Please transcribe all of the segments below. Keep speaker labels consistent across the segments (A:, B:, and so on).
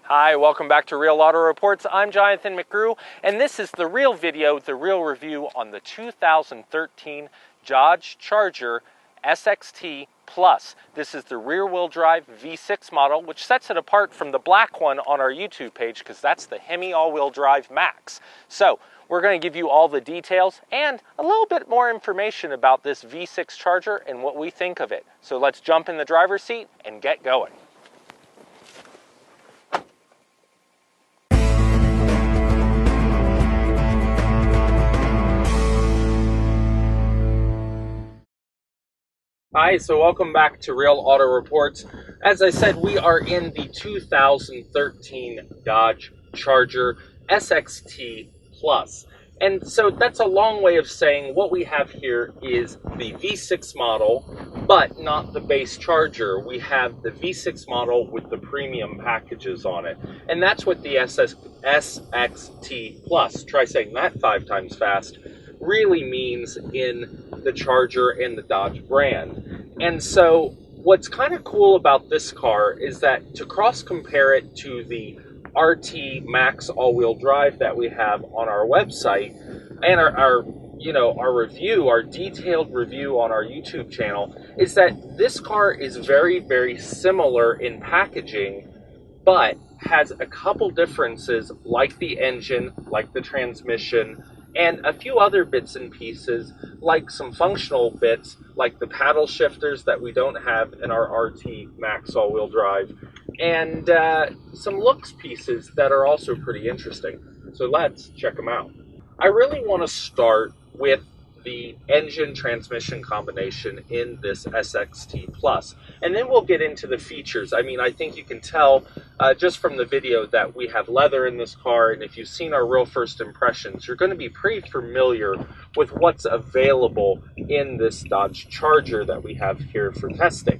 A: Hi, welcome back to Real Auto Reports. I'm Jonathan McGrew, and this is the real video, the real review on the 2013 Dodge Charger SXT Plus. This is the rear-wheel drive V6 model, which sets it apart from the black one on our YouTube page because that's the Hemi all-wheel drive Max. So we're going to give you all the details and a little bit more information about this V6 Charger and what we think of it. So let's jump in the driver's seat and get going. Hi, so welcome back to Real Auto Reports. As I said, we are in the 2013 Dodge Charger SXT Plus. And so that's a long way of saying what we have here is the V6 model, but not the base Charger. We have the V6 model with the premium packages on it. And that's what the SXT Plus, try saying that 5 times fast, really means in the Charger and the Dodge brand. And so what's kind of cool about this car is that to cross compare it to the RT Max all-wheel drive that we have on our website and our review, our detailed review on our YouTube channel, is that this car is very, very similar in packaging, but has a couple differences like the engine, like the transmission, and a few other bits and pieces, like some functional bits, like the paddle shifters that we don't have in our RT Max all-wheel drive, and some looks pieces that are also pretty interesting. So let's check them out. I really want to start with the engine transmission combination in this SXT Plus, and then we'll get into the features. I mean, I think you can tell just from the video that we have leather in this car, and if you've seen our real first impressions, you're going to be pretty familiar with what's available in this Dodge Charger that we have here for testing.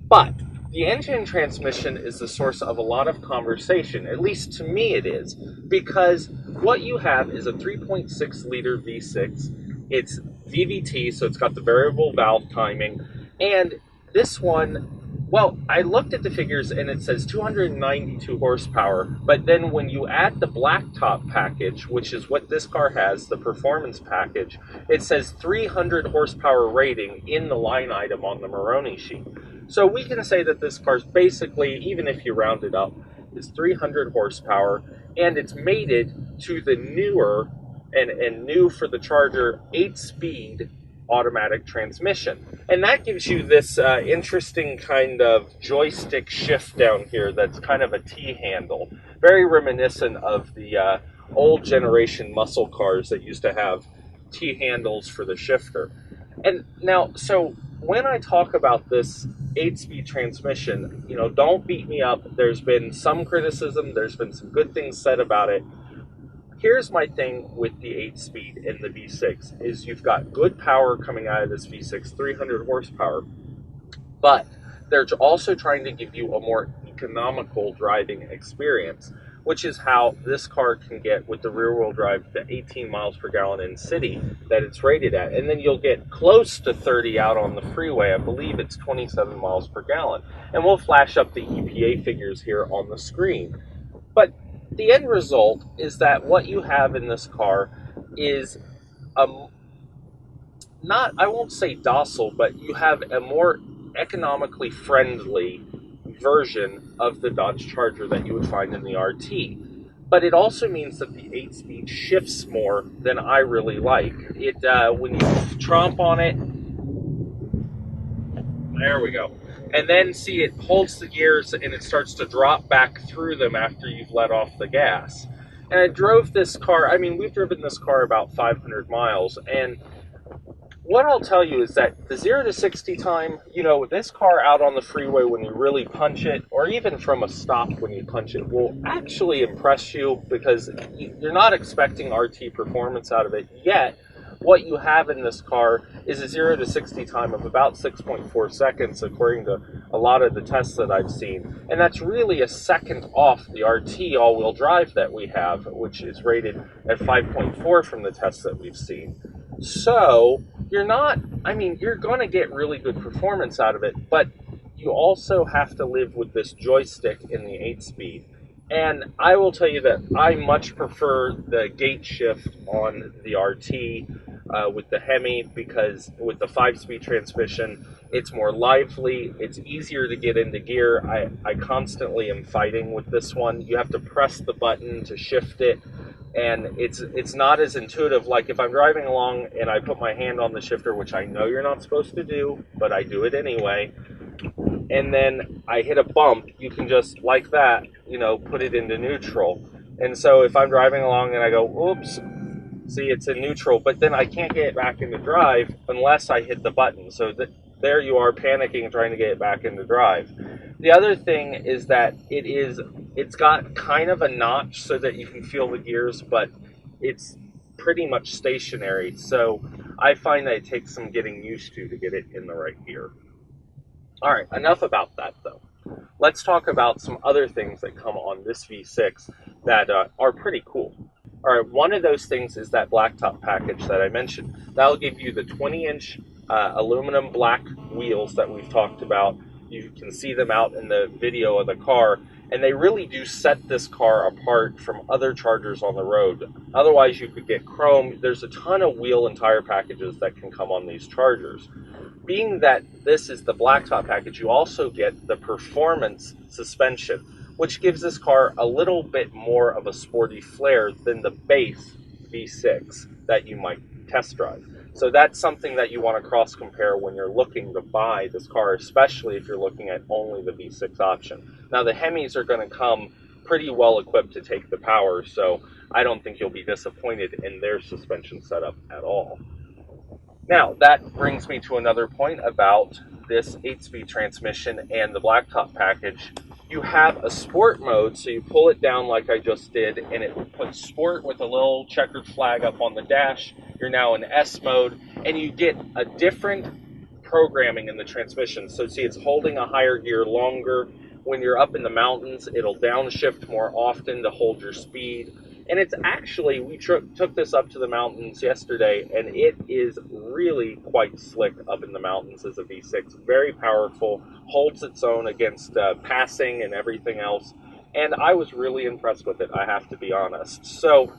A: But the engine transmission is the source of a lot of conversation, at least to me it is, because what you have is a 3.6 liter V6. It's VVT, so it's got the variable valve timing, and this one, well, I looked at the figures and it says 292 horsepower, but then when you add the Blacktop package, which is what this car has, the performance package, it says 300 horsepower rating in the line item on the Moroni sheet. So we can say that this car's basically, even if you round it up, is 300 horsepower, and it's mated to the newer and new for the Charger 8-speed automatic transmission. And that gives you this interesting kind of joystick shift down here that's kind of a T-handle. Very reminiscent of the old generation muscle cars that used to have T-handles for the shifter. And now, so when I talk about this 8-speed transmission, don't beat me up. There's been some criticism. There's been some good things said about it. Here's my thing with the 8-speed in the V6 is you've got good power coming out of this V6, 300 horsepower, but they're also trying to give you a more economical driving experience, which is how this car can get with the rear-wheel drive the 18 miles per gallon in city that it's rated at. And then you'll get close to 30 out on the freeway. I believe it's 27 miles per gallon. And we'll flash up the EPA figures here on the screen. But the end result is that what you have in this car is not, I won't say docile, but you have a more economically friendly version of the Dodge Charger that you would find in the RT. But it also means that the 8-speed shifts more than I really like. It when you tromp on it, there we go. And then see, it holds the gears and it starts to drop back through them after you've let off the gas. And I drove this car, I mean, we've driven this car about 500 miles, and what I'll tell you is that the 0 to 60 time, this car out on the freeway when you really punch it, or even from a stop when you punch it, will actually impress you because you're not expecting RT performance out of it yet. What you have in this car is a 0 to 60 time of about 6.4 seconds, according to a lot of the tests that I've seen. And that's really a second off the RT all-wheel drive that we have, which is rated at 5.4 from the tests that we've seen. So you're going to get really good performance out of it, but you also have to live with this joystick in the 8-speed. And I will tell you that I much prefer the gate shift on the RT with the Hemi, because with the 5-speed transmission, it's more lively, it's easier to get into gear. I constantly am fighting with this one. You have to press the button to shift it, and it's not as intuitive. Like if I'm driving along and I put my hand on the shifter, which I know you're not supposed to do, but I do it anyway, and then I hit a bump, you can just, like that, put it into neutral. And so if I'm driving along and I go, oops, see, it's in neutral, but then I can't get it back into drive unless I hit the button. So there you are panicking trying to get it back into drive. The other thing is that it's got kind of a notch so that you can feel the gears, but it's pretty much stationary. So I find that it takes some getting used to get it in the right gear. All right, enough about that though. Let's talk about some other things that come on this V6 that are pretty cool. All right, one of those things is that Blacktop package that I mentioned. That'll give you the 20-inch aluminum black wheels that we've talked about. You can see them out in the video of the car, and they really do set this car apart from other Chargers on the road. Otherwise, you could get chrome. There's a ton of wheel and tire packages that can come on these Chargers. Being that this is the Blacktop package, you also get the performance suspension, which gives this car a little bit more of a sporty flair than the base V6 that you might test drive. So that's something that you want to cross-compare when you're looking to buy this car, especially if you're looking at only the V6 option. Now, the Hemis are going to come pretty well equipped to take the power, so I don't think you'll be disappointed in their suspension setup at all. Now, that brings me to another point about this 8-speed transmission and the Blacktop package. You have a sport mode, so you pull it down like I just did, and it puts sport with a little checkered flag up on the dash. You're now in S mode, and you get a different programming in the transmission. So see, it's holding a higher gear longer. When you're up in the mountains, it'll downshift more often to hold your speed. And it's actually, we took this up to the mountains yesterday, and it is really quite slick up in the mountains as a V6. Very powerful, holds its own against passing and everything else. And I was really impressed with it, I have to be honest. So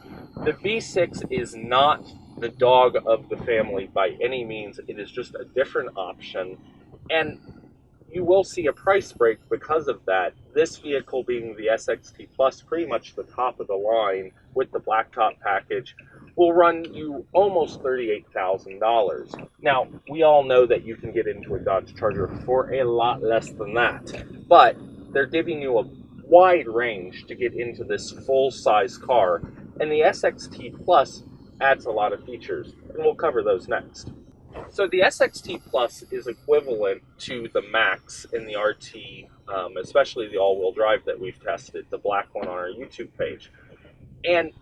A: the V6 is not the dog of the family by any means. It is just a different option. And you will see a price break because of that. This vehicle being the SXT Plus, pretty much the top of the line with the Blacktop package, will run you almost $38,000. Now, we all know that you can get into a Dodge Charger for a lot less than that, but they're giving you a wide range to get into this full-size car, and the SXT Plus adds a lot of features, and we'll cover those next. So the SXT Plus is equivalent to the Max in the RT, especially the all-wheel drive that we've tested, the black one on our YouTube page. And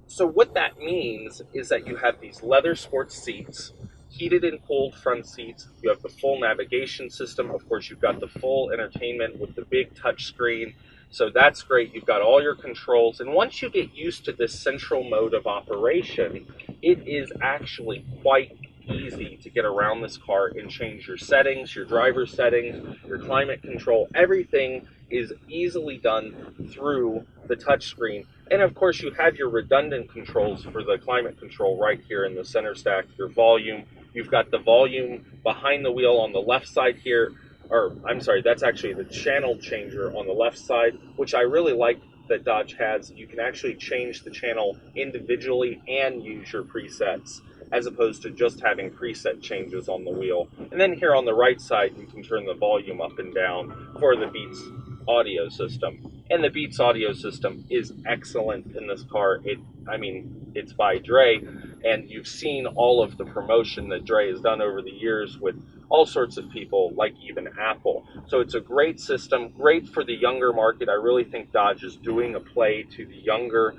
A: so what that means is that you have these leather sports seats, heated and cooled front seats, you have the full navigation system, of course you've got the full entertainment with the big touch screen, so that's great, you've got all your controls, and once you get used to this central mode of operation, it is actually quite easy to get around this car and change your settings, your driver settings, your climate control. Everything is easily done through the touchscreen. And of course, you have your redundant controls for the climate control right here in the center stack, your volume. You've got the volume behind the wheel on the left side here, or I'm sorry, that's actually the channel changer on the left side, which I really like that Dodge has. You can actually change the channel individually and use your presets, as opposed to just having preset changes on the wheel. And then here on the right side, you can turn the volume up and down for the Beats audio system. And the Beats audio system is excellent in this car. It's by Dre, and you've seen all of the promotion that Dre has done over the years with all sorts of people, like even Apple. So it's a great system, great for the younger market. I really think Dodge is doing a play to the younger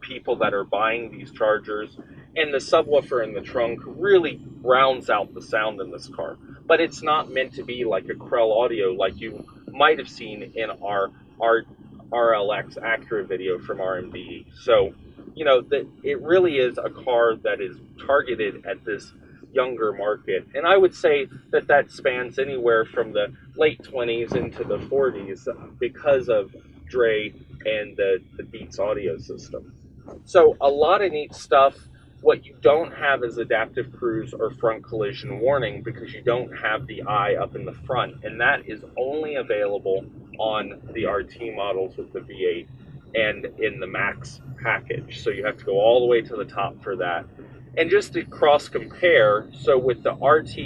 A: people that are buying these Chargers. And the subwoofer in the trunk really rounds out the sound in this car. But it's not meant to be like a Krell audio like you might have seen in our RLX Acura video from RMDE. So, it really is a car that is targeted at this younger market. And I would say that spans anywhere from the late 20s into the 40s because of Dre and the Beats audio system. So a lot of neat stuff. What you don't have is adaptive cruise or front collision warning because you don't have the eye up in the front, and that is only available on the RT models with the V8 and in the Max package. So you have to go all the way to the top for that. And just to cross compare, so with the RT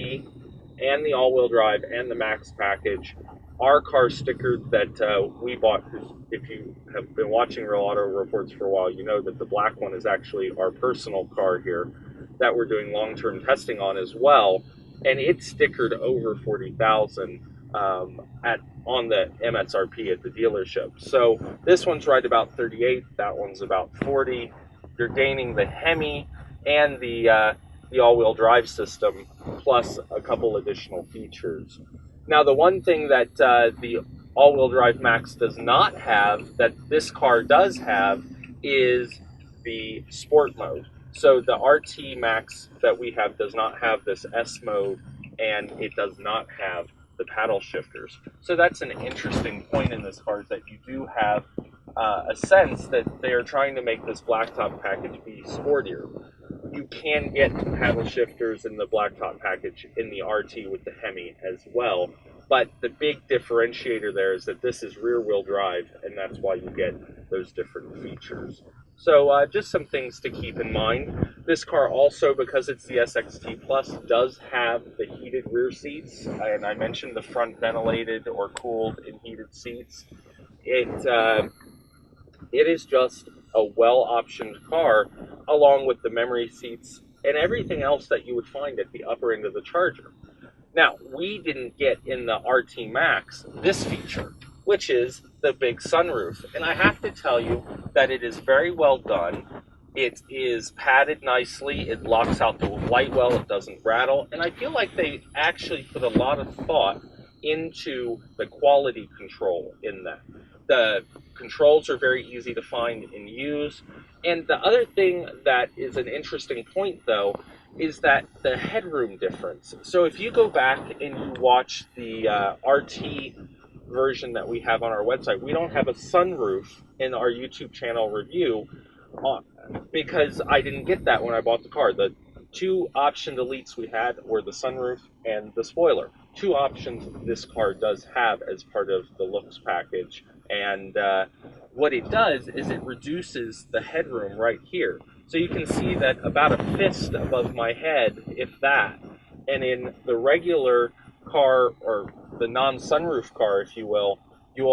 A: and the all-wheel drive and the Max package, our car sticker that we bought, because if you have been watching Real Auto Reports for a while, you know that the black one is actually our personal car here that we're doing long-term testing on as well, and it's stickered over 40,000 on the MSRP at the dealership. So this one's right about 38, that one's about 40. You're gaining the Hemi and the all-wheel drive system, plus a couple additional features. Now, the one thing that the all-wheel drive Max does not have, that this car does have, is the sport mode. So the RT Max that we have does not have this S mode, and it does not have the paddle shifters. So that's an interesting point in this car, is that you do have a sense that they are trying to make this Blacktop package be sportier. You can get paddle shifters in the Blacktop package in the RT with the Hemi as well, but the big differentiator there is that this is rear-wheel drive, and that's why you get those different features. So just some things to keep in mind. This car also, because it's the SXT Plus, does have the heated rear seats, and I mentioned the front ventilated or cooled and heated seats. It is just a well-optioned car, along with the memory seats and everything else that you would find at the upper end of the Charger. Now, we didn't get in the RT Max this feature, which is the big sunroof. And I have to tell you that it is very well done. It is padded nicely. It locks out the light well. It doesn't rattle. And I feel like they actually put a lot of thought into the quality control in that. The controls are very easy to find and use. And the other thing that is an interesting point, though, is that the headroom difference. So if you go back and you watch the RT version that we have on our website, we don't have a sunroof in our YouTube channel review because I didn't get that when I bought the car. The two option deletes we had were the sunroof and the spoiler. Two options this car does have as part of the looks package. And what it does is it reduces the headroom right here. So you can see that about a fist above my head, if that. And in the regular car, or the non-sunroof car, if you will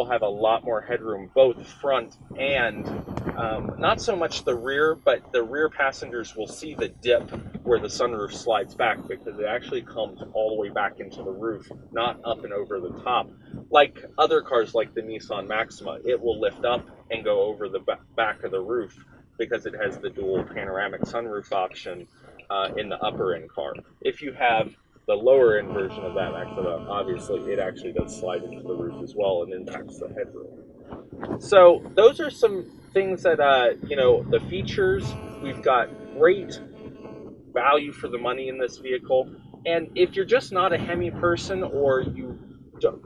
A: have a lot more headroom, both front and not so much the rear, but the rear passengers will see the dip where the sunroof slides back, because it actually comes all the way back into the roof, not up and over the top. Like other cars like the Nissan Maxima, it will lift up and go over the back of the roof because it has the dual panoramic sunroof option in the upper end car. If you have the lower end version of that Maxima, obviously it actually does slide into the roof as well and impacts the headroom. So those are some things that, the features, we've got great value for the money in this vehicle. And if you're just not a Hemi person, or you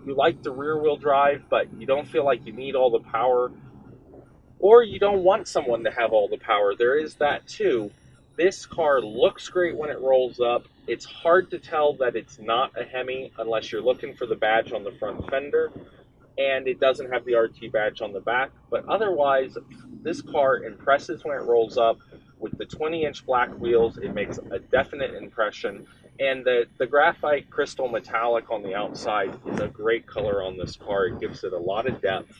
A: like the rear wheel drive, but you don't feel like you need all the power, or you don't want someone to have all the power, there is that too. This car looks great when it rolls up. It's hard to tell that it's not a Hemi unless you're looking for the badge on the front fender, and it doesn't have the RT badge on the back. But otherwise, this car impresses when it rolls up. With the 20-inch black wheels, it makes a definite impression. And the graphite crystal metallic on the outside is a great color on this car. It gives it a lot of depth.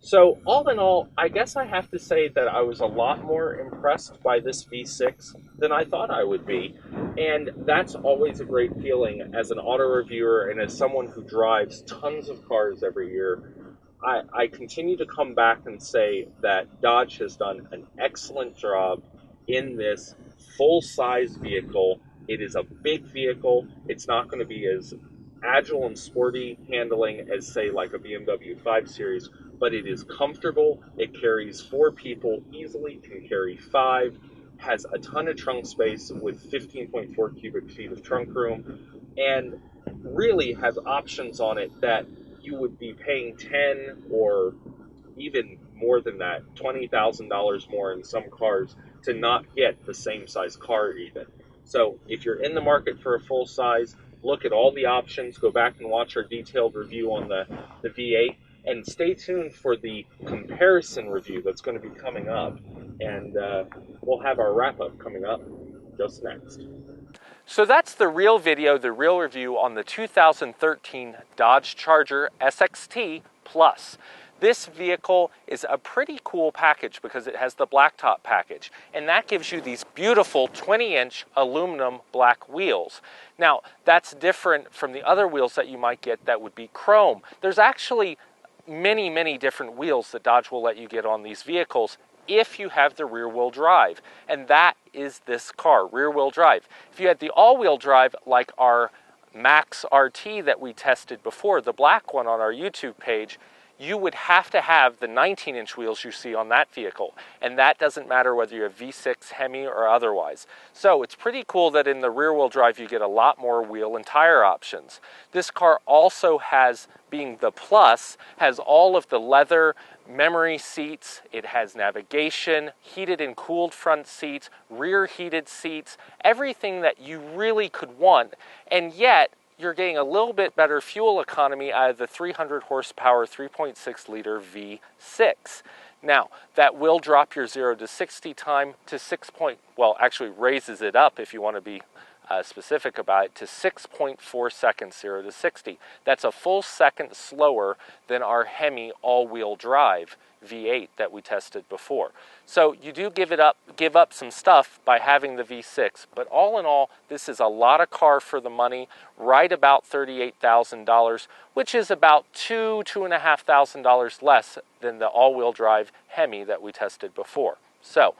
A: So all in all, I guess I have to say that I was a lot more impressed by this V6 than I thought I would be. And that's always a great feeling as an auto reviewer and as someone who drives tons of cars every year. I continue to come back and say that Dodge has done an excellent job in this full-size vehicle. It is a big vehicle. It's not going to be as agile and sporty handling as, say, like a BMW 5 Series, but it is comfortable. It carries 4 people easily, can carry 5, has a ton of trunk space with 15.4 cubic feet of trunk room, and really has options on it that you would be paying 10 or even more than that, $20,000 more in some cars to not get the same size car even. So if you're in the market for a full size, look at all the options, go back and watch our detailed review on the V8, and stay tuned for the comparison review that's going to be coming up. And we'll have our wrap-up coming up just next. So that's the real video, the real review on the 2013 Dodge Charger SXT Plus. This vehicle is a pretty cool package because it has the Blacktop package, and that gives you these beautiful 20-inch aluminum black wheels. Now, that's different from the other wheels that you might get that would be chrome. There's actually many different wheels that Dodge will let you get on these vehicles if you have the rear-wheel drive, and that is this car, rear-wheel drive. If you had the all-wheel drive like our Max RT that we tested before, the black one on our YouTube page, you would have to have the 19-inch wheels you see on that vehicle, and that doesn't matter whether you have V6, Hemi, or otherwise. So it's pretty cool that in the rear-wheel drive you get a lot more wheel and tire options. This car also has, being the Plus, has all of the leather, memory seats, it has navigation, heated and cooled front seats, rear heated seats, everything that you really could want, and yet you're getting a little bit better fuel economy out of the 300 horsepower 3.6 liter V6. Now, that will drop your 0 to 60 time to actually raises it up if you want to be specific about it, to 6.4 seconds 0 to 60. That's a full second slower than our Hemi all-wheel drive V8 that we tested before. So you do give up some stuff by having the V6, but all in all, this is a lot of car for the money, right about $38,000, which is about $2,500 less than the all-wheel drive Hemi that we tested before. So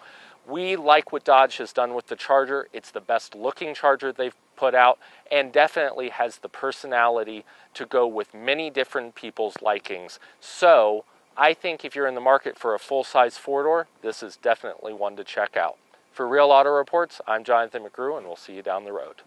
A: we like what Dodge has done with the Charger. It's the best looking Charger they've put out, and definitely has the personality to go with many different people's likings. So I think if you're in the market for a full-size four-door, this is definitely one to check out. For Real Auto Reports, I'm Jonathan McGrew, and we'll see you down the road.